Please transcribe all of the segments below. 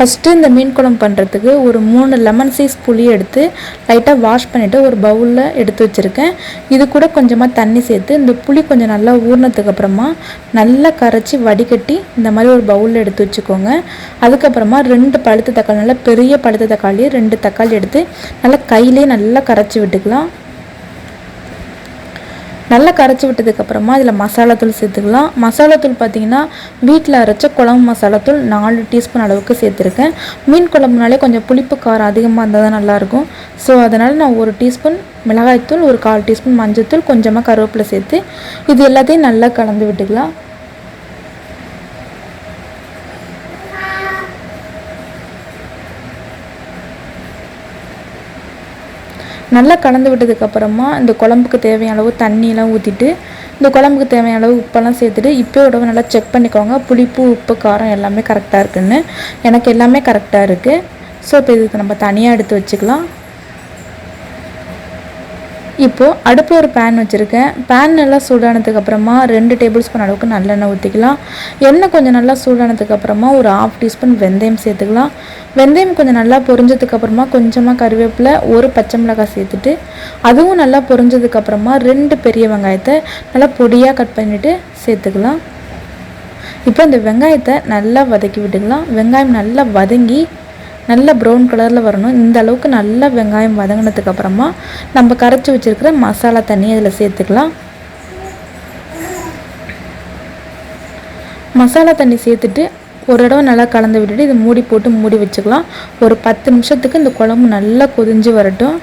First இந்த மீன் குழம்பு பண்ணுறதுக்கு ஒரு 3 லெமன் சைஸ் புளி எடுத்து லைட்டாக வாஷ் பண்ணிவிட்டு ஒரு பவுலில் எடுத்து வச்சுருக்கேன். இது கூட கொஞ்சமாக தண்ணி சேர்த்து இந்த புளி கொஞ்சம் நல்லா ஊறினதுக்கப்புறமா நல்லா கரைச்சி வடிகட்டி இந்த மாதிரி ஒரு பவுலில் எடுத்து வச்சுக்கோங்க. அதுக்கப்புறமா 2 பழுத்த தக்காளி, நல்லா பெரிய பழுத்த தக்காளி 2 தக்காளி எடுத்து நல்லா கையிலே நல்லா கரைச்சி விட்டுக்கலாம். நல்லா கரைச்சி விட்டதுக்கப்புறமா இதில் மசாலாத்தூள் சேர்த்துக்கலாம். மசாலாத்தூள் பார்த்திங்கன்னா வீட்டில் அரைச்ச குழம்பு மசாலாத்தூள் 4 டீஸ்பூன் அளவுக்கு சேர்த்துருக்கேன். மீன் குழம்புனாலே கொஞ்சம் புளிப்பு காரம் அதிகமாக இருந்தால் தான் நல்லாயிருக்கும். ஸோ அதனால் நான் 1 டீஸ்பூன் மிளகாய்த்தூள், ஒரு 1/4 டீஸ்பூன் மஞ்சள்தூள், கொஞ்சமாக கருவேப்பிலை சேர்த்து இது எல்லாத்தையும் நல்லா கலந்து விட்டுக்கலாம். நல்லா கலந்து விட்டதுக்கப்புறமா இந்த குழம்புக்கு தேவையான அளவு தண்ணியெல்லாம் ஊற்றிட்டு இந்த குழம்புக்கு தேவையான அளவு உப்பெல்லாம் சேர்த்துட்டு இப்போயோட நல்லா செக் பண்ணிக்கோங்க. புளிப்பு, உப்பு, காரம் எல்லாமே கரெக்டாக இருக்குன்னு. எனக்கு எல்லாமே கரெக்டாக இருக்குது. ஸோ இப்போ இதுக்கு நம்ம தனியாக எடுத்து வச்சுக்கலாம். இப்போது அடுப்பில் ஒரு பேன் வச்சுருக்கேன். பேன் நல்லா சூடானதுக்கப்புறமா 2 டேபிள் ஸ்பூன் அளவுக்கு நல்லெண்ணெய் ஊற்றிக்கலாம். எண்ணெய் கொஞ்சம் நல்லா சூடானதுக்கப்புறமா ஒரு 1/2 டீஸ்பூன் வெந்தயம் சேர்த்துக்கலாம். வெந்தயம் கொஞ்சம் நல்லா பொரிஞ்சதுக்கப்புறமா கொஞ்சமாக கருவேப்பிலை, ஒரு பச்சை மிளகாய் சேர்த்துட்டு அதுவும் நல்லா பொரிஞ்சதுக்கப்புறமா 2 பெரிய வெங்காயத்தை நல்லா பொடியாக கட் பண்ணிவிட்டு சேர்த்துக்கலாம். இப்போ இந்த வெங்காயத்தை நல்லா வதக்கி விட்டுக்கலாம். வெங்காயம் நல்லா வதங்கி நல்லா ப்ரௌன் கலரில் வரணும். இந்த அளவுக்கு நல்லா வெங்காயம் வதங்கினதுக்கப்புறமா நம்ம கரைச்சி வச்சுருக்கிற மசாலா தண்ணி அதில் சேர்த்துக்கலாம். மசாலா தண்ணி சேர்த்துட்டு ஒரு தடவை நல்லா கலந்து விட்டுட்டு இதை மூடி போட்டு மூடி வச்சுக்கலாம். ஒரு 10 நிமிஷத்துக்கு இந்த குழம்பு நல்லா கொதிஞ்சு வரட்டும்.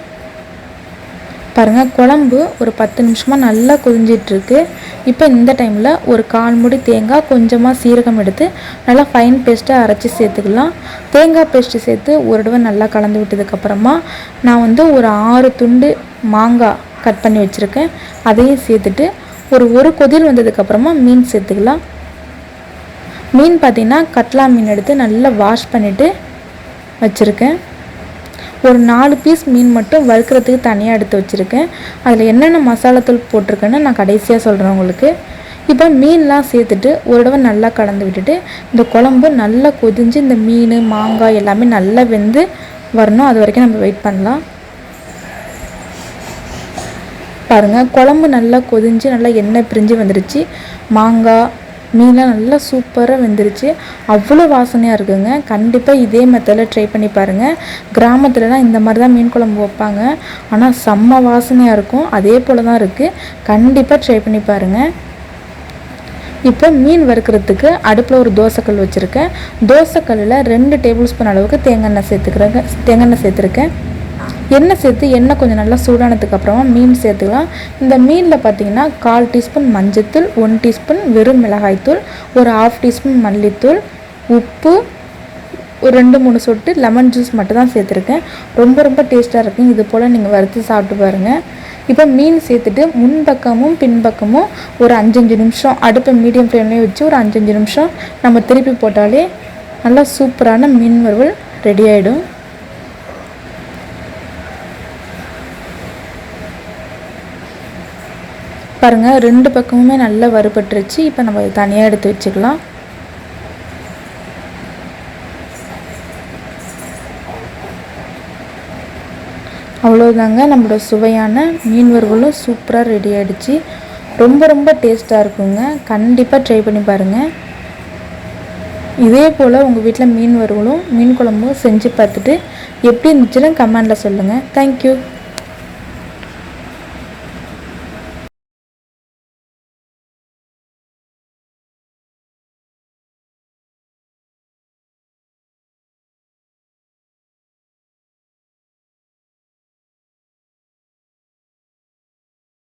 பாருங்கள், குழம்பு ஒரு 10 நிமிஷமாக நல்லா கொதிஞ்சிட்ருக்கு. இப்போ இந்த டைமில் ஒரு 1/4 மூடி தேங்காய், கொஞ்சமாக சீரகம் எடுத்து நல்லா ஃபைன் பேஸ்ட்டாக அரைச்சி சேர்த்துக்கலாம். தேங்காய் பேஸ்ட்டு சேர்த்து ஒரு தடவை நல்லா கலந்து விட்டதுக்கப்புறமா நான் ஒரு 6 துண்டு மாங்காய் கட் பண்ணி வச்சுருக்கேன். அதையும் சேர்த்துட்டு ஒரு கொதில் வந்ததுக்கப்புறமா மீன் சேர்த்துக்கலாம். மீன் பார்த்திங்கன்னா கட்லா மீன் எடுத்து நல்லா வாஷ் பண்ணிவிட்டு வச்சுருக்கேன். ஒரு 4 பீஸ் மீன் மட்டும் வறுக்கிறதுக்கு தனியாக எடுத்து வச்சுருக்கேன். அதில் என்னென்ன மசாலாத்தூள் போட்டிருக்கேன்னு நான் கடைசியாக சொல்கிறேன் உங்களுக்கு. இப்போ மீன்லாம் சேர்த்துட்டு ஒரு தடவை நல்லா கலந்து விட்டுட்டு இந்த குழம்பு நல்லா கொதிஞ்சு இந்த மீன், மாங்காய் எல்லாமே நல்லா வெந்து வரணும். அது வரைக்கும் நம்ம வெயிட் பண்ணலாம். பாருங்கள், குழம்பு நல்லா கொதிஞ்சு நல்லா எண்ணெய் பிரிஞ்சு வந்துடுச்சு. மாங்காய், மீன்லாம் நல்லா சூப்பராக வெந்துருச்சு. அவ்வளோ வாசனையாக இருக்குங்க. கண்டிப்பாக இதே மெத்தடில் ட்ரை பண்ணி பாருங்கள். கிராமத்துலலாம் இந்த மாதிரி தான் மீன் குழம்பு வைப்பாங்க. ஆனால் செம்ம வாசனையாக இருக்கும். அதே போல் தான் இருக்குது. கண்டிப்பாக ட்ரை பண்ணி பாருங்கள். இப்போ மீன் வறுக்கிறதுக்கு அடுப்பில் ஒரு தோசைக்கல் வச்சுருக்கேன். தோசைக்கல்லில் 2 டேபிள் ஸ்பூன் அளவுக்கு தேங்காய் சேர்த்துருக்கேன். எண்ணெய் சேர்த்து எண்ணெய் கொஞ்சம் நல்லா சூடானதுக்கப்புறமா மீன் சேர்த்துக்கலாம். இந்த மீனில் பார்த்திங்கன்னா 1/4 டீஸ்பூன் மஞ்சள்தூள், 1 டீஸ்பூன் வெறும் மிளகாய்த்தூள், ஒரு 1/2 டீஸ்பூன் மல்லித்தூள், உப்பு, ஒரு 2-3 சொட்டு லெமன் ஜூஸ் மட்டும் தான் சேர்த்துருக்கேன். ரொம்ப டேஸ்ட்டாக இருக்கும். இது போல் நீங்கள் வறுத்து சாப்பிட்டு பாருங்கள். இப்போ மீன் சேர்த்துட்டு முன்பக்கமும் பின்பக்கமும் ஒரு 5-5 நிமிஷம் அடுப்பை மீடியம் ஃப்ளேம்லேயே வச்சு ஒரு 5-5 நிமிஷம் நம்ம திருப்பி போட்டாலே நல்லா சூப்பரான மீன் வறுவல் ரெடி ஆகிடும். பாருங்கள், 2 பக்கமுமே நல்லா வறுபட்டுருச்சு. இப்போ நம்ம தனியாக எடுத்து வச்சுக்கலாம். அவ்வளோதாங்க, நம்மளோட சுவையான மீன் வறுவலும் சூப்பராக ரெடி ஆகிடுச்சு. ரொம்ப டேஸ்ட்டாக இருக்குங்க. கண்டிப்பாக ட்ரை பண்ணி பாருங்கள். இதே போல் உங்கள் வீட்டில் மீன் வறுவலும் மீன் குழம்பும் செஞ்சு பார்த்துட்டு எப்படி இருந்துச்சுன்னு கமெண்டில் சொல்லுங்கள். தேங்க்யூ.